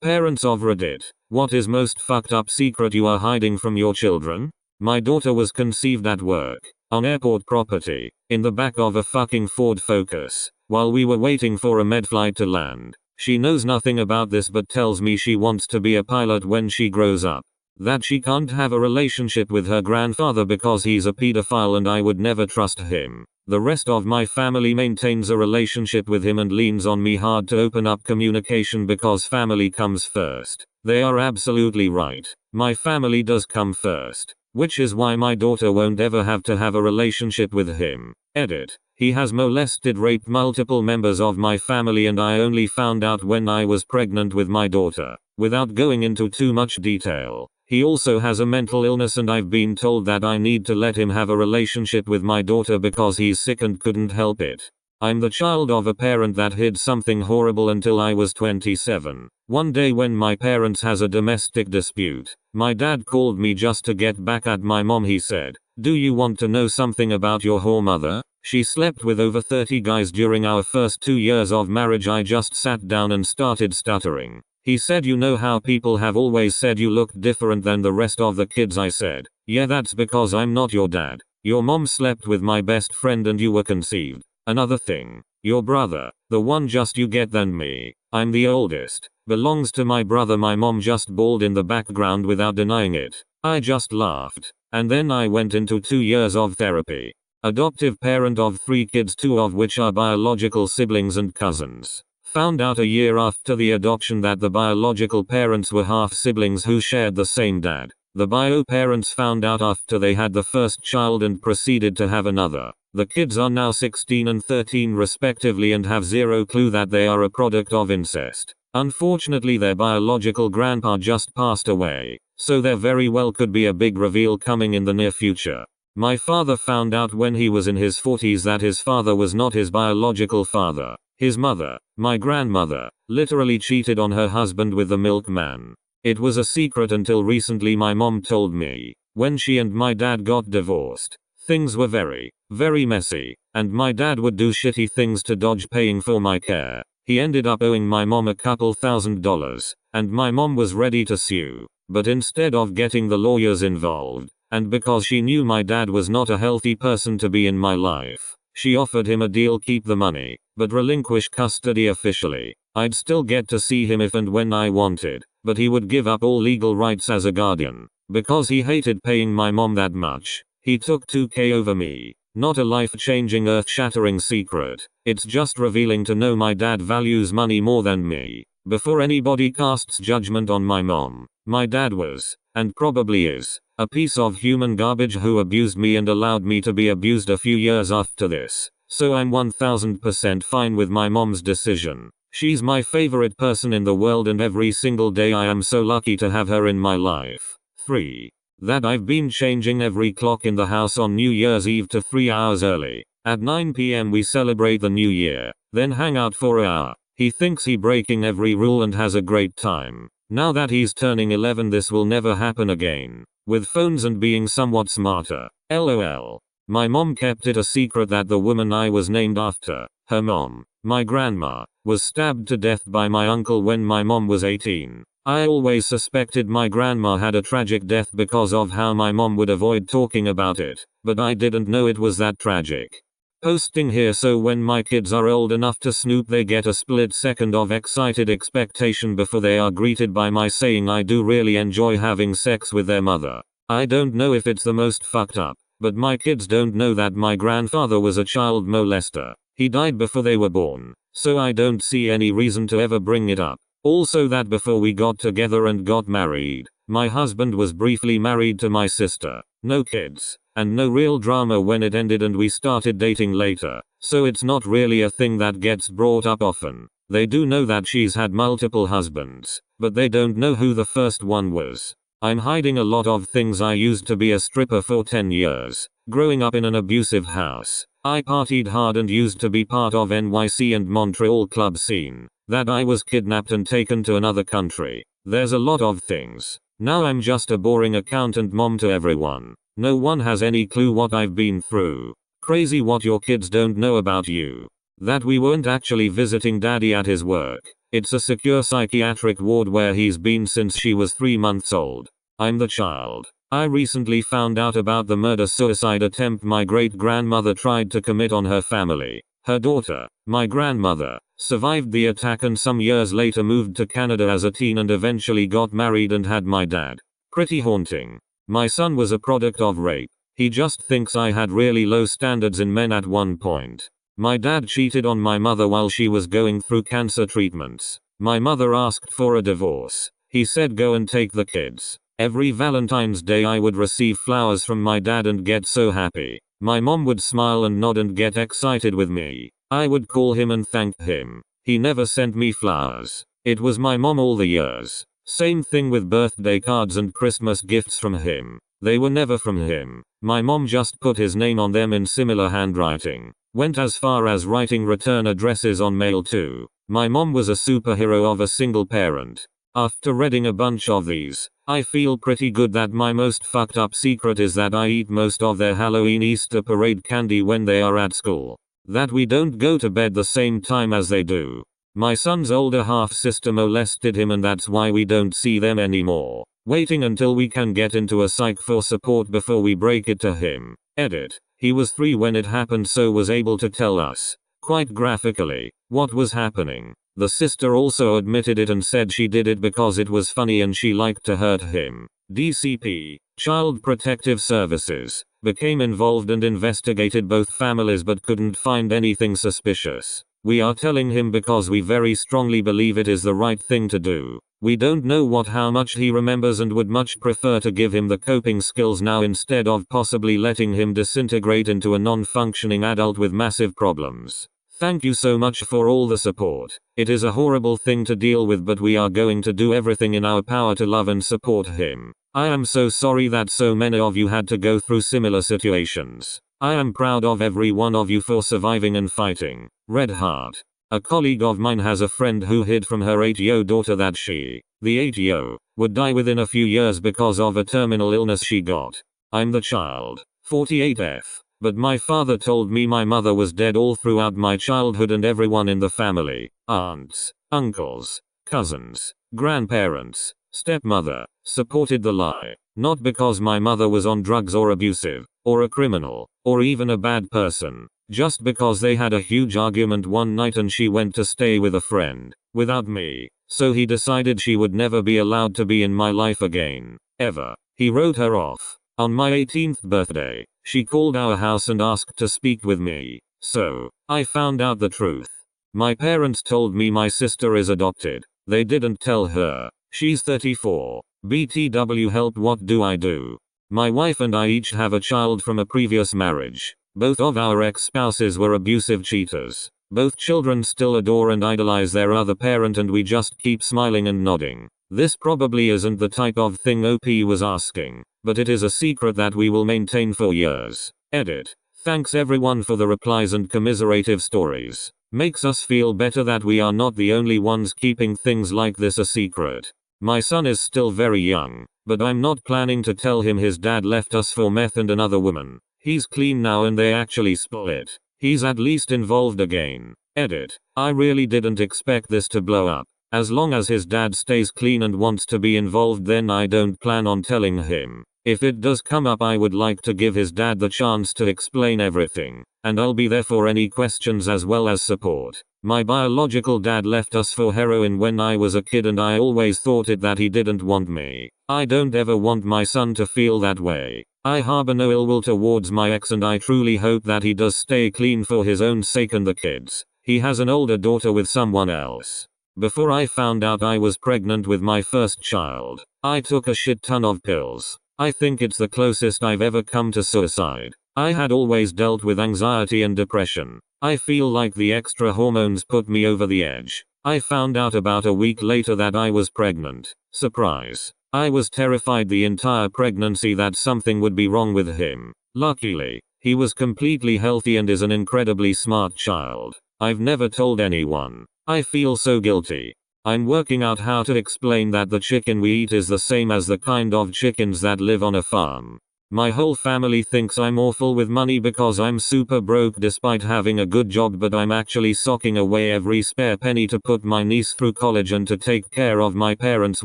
Parents of Reddit, what is most fucked up secret you are hiding from your children? My daughter was conceived at work, on airport property, in the back of a fucking Ford Focus, while we were waiting for a med flight to land. She knows nothing about this but tells me she wants to be a pilot when she grows up. That she can't have a relationship with her grandfather because he's a pedophile and I would never trust him. The rest of my family maintains a relationship with him and leans on me hard to open up communication because family comes first. They are absolutely right. My family does come first. Which is why my daughter won't ever have to have a relationship with him. Edit. He has raped multiple members of my family and I only found out when I was pregnant with my daughter. Without going into too much detail. He also has a mental illness and I've been told that I need to let him have a relationship with my daughter because he's sick and couldn't help it. I'm the child of a parent that hid something horrible until I was 27. One day when my parents has a domestic dispute, my dad called me just to get back at my mom. He said, "Do you want to know something about your whore mother? She slept with over 30 guys during our first 2 years of marriage." I just sat down and started stuttering. He said, "You know how people have always said you looked different than the rest of the kids?" I said, "Yeah, that's because I'm not your dad. Your mom slept with my best friend and you were conceived. Another thing, your brother, the one just you get than me, I'm the oldest, belongs to my brother." My mom just bawled in the background without denying it. I just laughed. And then I went into 2 years of therapy. Adoptive parent of 3 kids, 2 of which are biological siblings and cousins. Found out a year after the adoption that the biological parents were half siblings who shared the same dad. The bio parents found out after they had the first child and proceeded to have another. The kids are now 16 and 13 respectively and have zero clue that they are a product of incest. Unfortunately, their biological grandpa just passed away, so there very well could be a big reveal coming in the near future. My father found out when he was in his 40s that his father was not his biological father. His mother, my grandmother, literally cheated on her husband with the milkman. It was a secret until recently my mom told me. When she and my dad got divorced, things were very, very messy, and my dad would do shitty things to dodge paying for my care. He ended up owing my mom a couple $1,000s, and my mom was ready to sue. But instead of getting the lawyers involved, and because she knew my dad was not a healthy person to be in my life, she offered him a deal: keep the money, but relinquish custody officially. I'd still get to see him if and when I wanted, but he would give up all legal rights as a guardian. Because he hated paying my mom that much, he took $2,000 over me. Not a life-changing, earth-shattering secret. It's just revealing to know my dad values money more than me. Before anybody casts judgment on my mom, my dad was, and probably is, a piece of human garbage who abused me and allowed me to be abused a few years after this. So I'm 1000% fine with my mom's decision. She's my favorite person in the world and every single day I am so lucky to have her in my life. 3. That I've been changing every clock in the house on New Year's Eve to 3 hours early. At 9 p.m. we celebrate the new year, then hang out for an hour. He thinks he breaking every rule and has a great time. Now that he's turning 11, this will never happen again. With phones and being somewhat smarter. LOL. My mom kept it a secret that the woman I was named after, her mom, my grandma, was stabbed to death by my uncle when my mom was 18. I always suspected my grandma had a tragic death because of how my mom would avoid talking about it, but I didn't know it was that tragic. Posting here so when my kids are old enough to snoop they get a split second of excited expectation before they are greeted by my saying I do really enjoy having sex with their mother. I don't know if it's the most fucked up, but my kids don't know that my grandfather was a child molester. He died before they were born, so I don't see any reason to ever bring it up. Also, that before we got together and got married, my husband was briefly married to my sister. No kids, and no real drama when it ended and we started dating later, so it's not really a thing that gets brought up often. They do know that she's had multiple husbands, but they don't know who the first one was. I'm hiding a lot of things. I used to be a stripper for 10 years, growing up in an abusive house. I partied hard and used to be part of NYC and Montreal club scene. That I was kidnapped and taken to another country. There's a lot of things. Now I'm just a boring accountant mom to everyone. No one has any clue what I've been through. Crazy what your kids don't know about you. That we weren't actually visiting daddy at his work. It's a secure psychiatric ward where he's been since she was 3 months old. I'm the child. I recently found out about the murder-suicide attempt my great-grandmother tried to commit on her family. Her daughter, my grandmother, survived the attack and some years later moved to Canada as a teen and eventually got married and had my dad. Pretty haunting. My son was a product of rape. He just thinks I had really low standards in men at one point. My dad cheated on my mother while she was going through cancer treatments. My mother asked for a divorce. He said go and take the kids. Every Valentine's Day I would receive flowers from my dad and get so happy. My mom would smile and nod and get excited with me. I would call him and thank him. He never sent me flowers. It was my mom all the years. Same thing with birthday cards and Christmas gifts from him. They were never from him. My mom just put his name on them in similar handwriting. Went as far as writing return addresses on mail too. My mom was a superhero of a single parent. After reading a bunch of these, I feel pretty good that my most fucked up secret is that I eat most of their Halloween Easter parade candy when they are at school. That we don't go to bed the same time as they do. My son's older half-sister molested him and that's why we don't see them anymore. Waiting until we can get into a psych for support before we break it to him. Edit. He was 3 when it happened so was able to tell us, quite graphically, what was happening. The sister also admitted it and said she did it because it was funny and she liked to hurt him. DCP, Child Protective Services, became involved and investigated both families but couldn't find anything suspicious. We are telling him because we very strongly believe it is the right thing to do. We don't know how much he remembers and would much prefer to give him the coping skills now instead of possibly letting him disintegrate into a non-functioning adult with massive problems. Thank you so much for all the support. It is a horrible thing to deal with but we are going to do everything in our power to love and support him. I am so sorry that so many of you had to go through similar situations. I am proud of every one of you for surviving and fighting. Red Heart. A colleague of mine has a friend who hid from her 8-year-old daughter that she, the 8-year-old, would die within a few years because of a terminal illness she got. I'm the child. 48F. But my father told me my mother was dead all throughout my childhood and everyone in the family, aunts, uncles, cousins, grandparents, stepmother, supported the lie. Not because my mother was on drugs or abusive, or a criminal, or even a bad person. Just because they had a huge argument one night and she went to stay with a friend, without me. So he decided she would never be allowed to be in my life again. Ever. He wrote her off. On my 18th birthday, she called our house and asked to speak with me. So, I found out the truth. My parents told me my sister is adopted. They didn't tell her. She's 34. BTW help, what do I do? My wife and I each have a child from a previous marriage. Both of our ex-spouses were abusive cheaters. Both children still adore and idolize their other parent and we just keep smiling and nodding. This probably isn't the type of thing OP was asking, but it is a secret that we will maintain for years. Edit. Thanks everyone for the replies and commiserative stories. Makes us feel better that we are not the only ones keeping things like this a secret. My son is still very young, but I'm not planning to tell him his dad left us for meth and another woman. He's clean now and they actually split. He's at least involved again. Edit. I really didn't expect this to blow up. As long as his dad stays clean and wants to be involved then I don't plan on telling him. If it does come up I would like to give his dad the chance to explain everything. And I'll be there for any questions as well as support. My biological dad left us for heroin when I was a kid and I always thought that he didn't want me. I don't ever want my son to feel that way. I harbor no ill will towards my ex and I truly hope that he does stay clean for his own sake and the kids. He has an older daughter with someone else. Before I found out I was pregnant with my first child, I took a shit ton of pills. I think it's the closest I've ever come to suicide. I had always dealt with anxiety and depression. I feel like the extra hormones put me over the edge. I found out about a week later that I was pregnant. Surprise. I was terrified the entire pregnancy that something would be wrong with him. Luckily, he was completely healthy and is an incredibly smart child. I've never told anyone. I feel so guilty. I'm working out how to explain that the chicken we eat is the same as the kind of chickens that live on a farm. My whole family thinks I'm awful with money because I'm super broke despite having a good job, but I'm actually socking away every spare penny to put my niece through college and to take care of my parents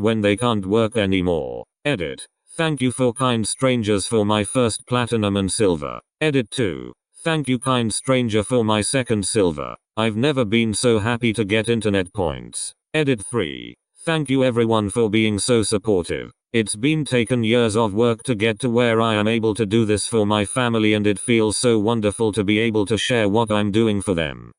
when they can't work anymore. Edit. Thank you for kind strangers for my first platinum and silver. Edit 2. Thank you kind stranger for my second silver. I've never been so happy to get internet points. Edit 3. Thank you everyone for being so supportive. It's been taken years of work to get to where I am able to do this for my family, and it feels so wonderful to be able to share what I'm doing for them.